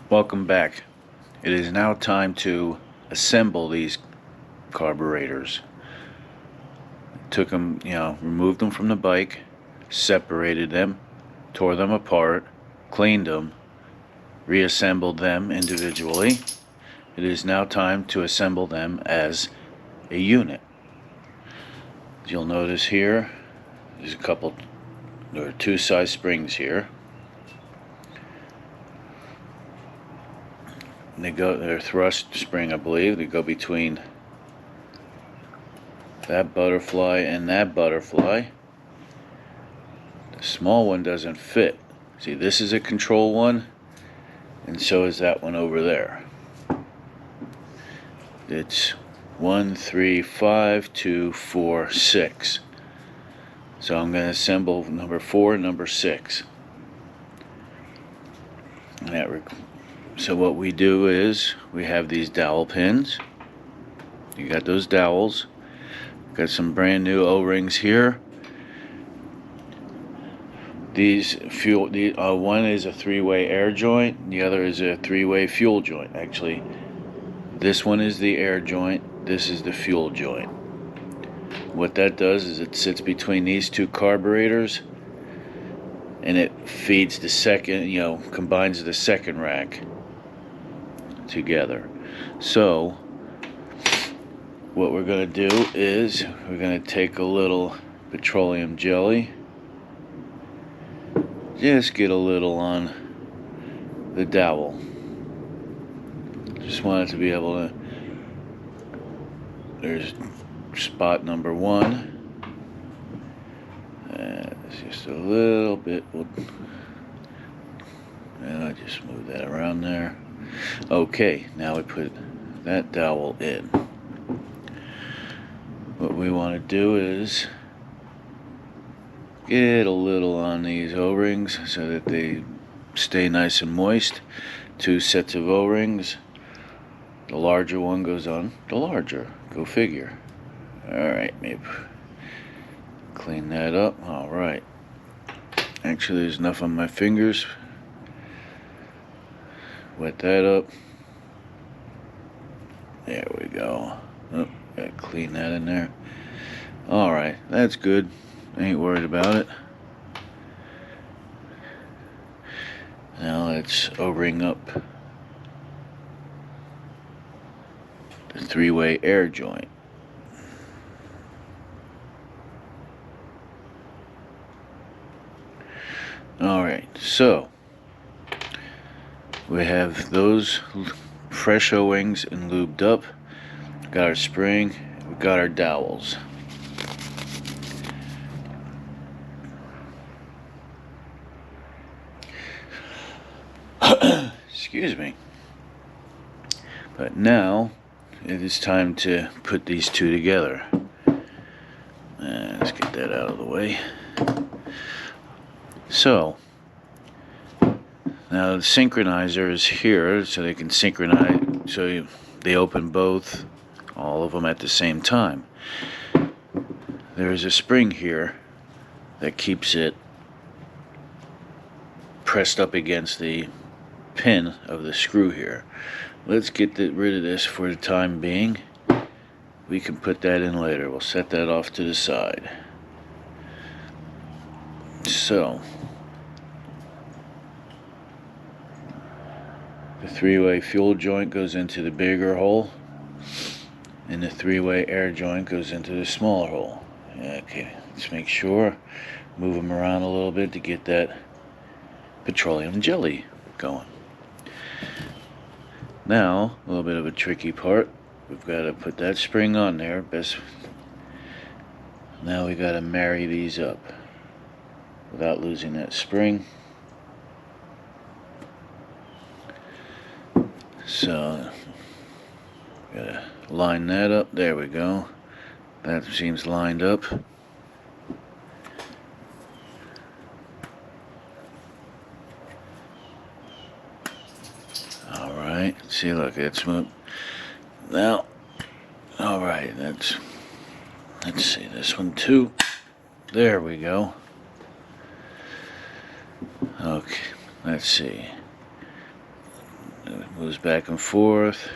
Welcome back. It is now time to assemble these carburetors. Took them, removed them from the bike, separated them, tore them apart, cleaned them, reassembled them individually. It is now time to assemble them as a unit. As you'll notice here, there are two size springs here. They're thrust spring, I believe. They go between that butterfly and that butterfly. The small one doesn't fit. See, this is a control one, and so is that one over there. It's 1, 3, 5, 2, 4, 6. So I'm going to assemble number 4 and number 6. So what we do is we have these dowel pins. You got those dowels. Got some brand new O-rings here. One is a 3-way air joint, the other is a 3-way fuel joint. Actually, this one is the air joint, this is the fuel joint. What that does is it sits between these two carburetors, and it feeds the second, combines the second rack together. So what we're going to do is we're going to take a little petroleum jelly, just get a little on the dowel. Just want it to be able to, there's spot number 1, it's just a little bit, and I just move that around there. Okay, now we put that dowel in. What we want to do is get a little on these O-rings so that they stay nice and moist. 2 sets of O-rings. The larger one goes on the larger. Go figure. Alright, maybe clean that up. Alright. Actually, there's enough on my fingers. Wet that up. There we go. Oh, gotta clean that in there. Alright, that's good. Ain't worried about it. Now let's O-ring up the 3-way air joint. Alright, so we have those fresh O-rings and lubed up. Got our spring, we got our dowels. Excuse me. But now it is time to put these two together. Let's get that out of the way. So now the synchronizer is here, so they can synchronize. So they open all of them at the same time. There is a spring here that keeps it pressed up against the pin of the screw here. Let's get rid of this for the time being. We can put that in later. We'll set that off to the side. So the 3-way fuel joint goes into the bigger hole, and the 3-way air joint goes into the smaller hole. Okay, let's make sure. Move them around a little bit to get that petroleum jelly going. Now, a little bit of a tricky part. We've got to put that spring on there. Now we got to marry these up without losing that spring. So, gotta line that up. There we go. That seems lined up. Alright, see, look, it's moved. Now, alright, let's see, this one too. There we go. Okay, let's see. moves back and forth.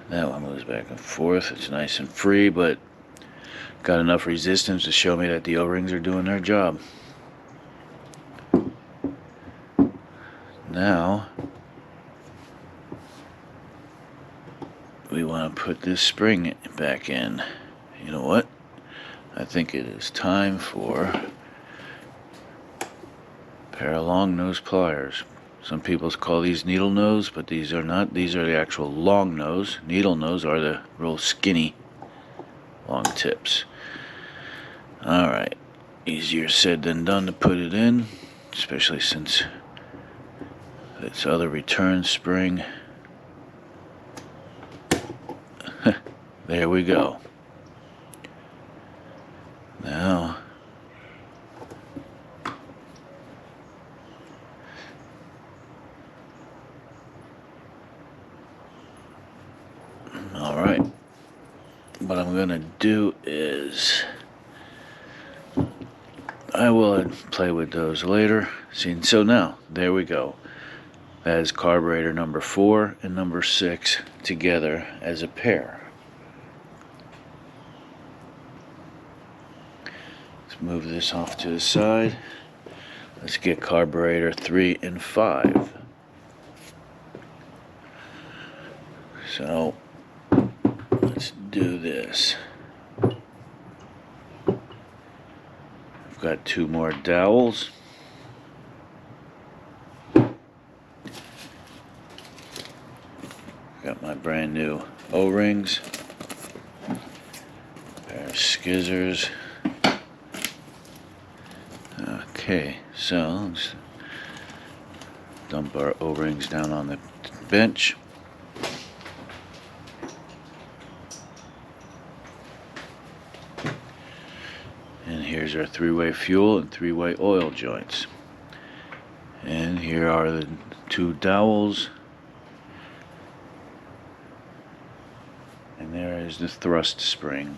That one moves back and forth. It's nice and free, but got enough resistance to show me that the O-rings are doing their job. Now, we want to put this spring back in. You know what? I think it is time for a pair of long nose pliers. Some people call these needle nose, but these are not. These are the actual long nose. Needle nose are the real skinny long tips. Alright, easier said than done to put it in, especially since this other return spring. There we go. Now, alright, what I'm going to do is I will play with those later. See, so now, there we go. That is carburetor number 4 and number 6 together as a pair. Let's move this off to the side. Let's get carburetor 3 and 5. So, let's do this. I've got 2 more dowels. Got my brand new O-rings. Pair of skizzers. Okay, so let's dump our O-rings down on the bench. And here's our 3-way fuel and 3-way oil joints. And here are the 2 dowels. And there is the thrust spring.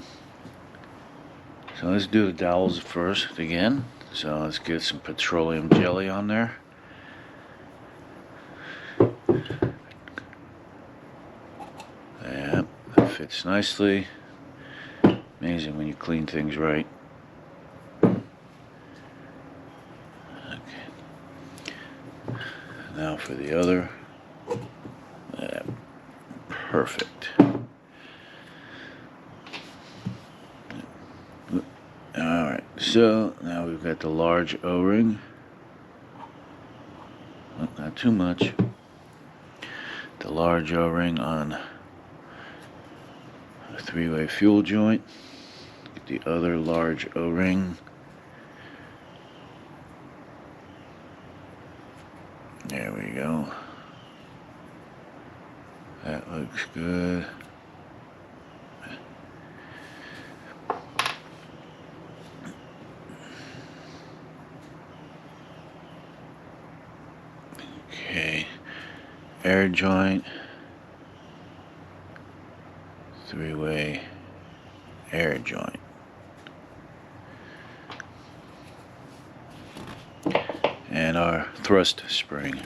So let's do the dowels first again. So let's get some petroleum jelly on there. Yeah, that fits nicely. Amazing when you clean things right. Okay. Now for the other. Yeah, perfect. Alright, so now we've got the large O-ring. Oh, not too much. The large O-ring on a 3-way fuel joint. Get the other large O-ring. There we go. That looks good. Okay, air joint, 3-way air joint. And our thrust spring.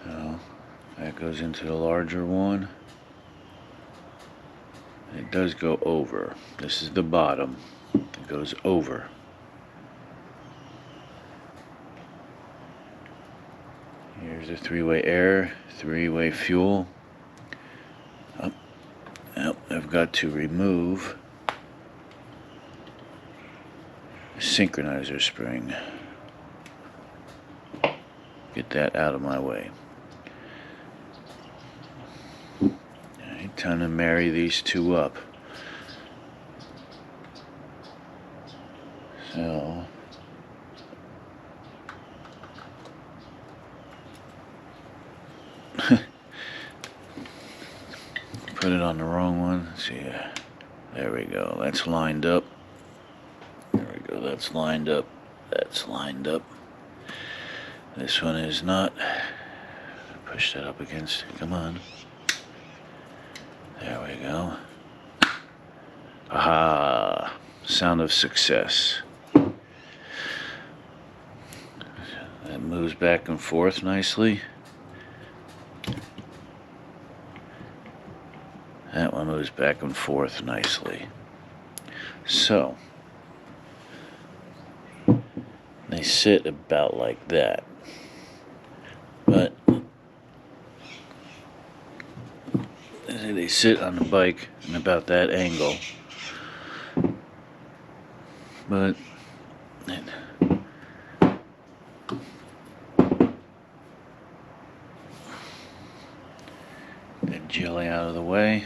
So that goes into the larger one. It does go over. This is the bottom. It goes over. Here's the 3-way air, 3-way fuel. Oh, I've got to remove the synchronizer spring. Get that out of my way. Alright, time to marry these 2 up. So put it on the wrong one. Let's see, there we go. That's lined up. There we go. That's lined up. That's lined up. This one is not. Push that up against. Come on. There we go. Aha! Sound of success. moves back and forth nicely. That one moves back and forth nicely. So, they sit about like that. But they sit on the bike in about that angle. But get jelly out of the way.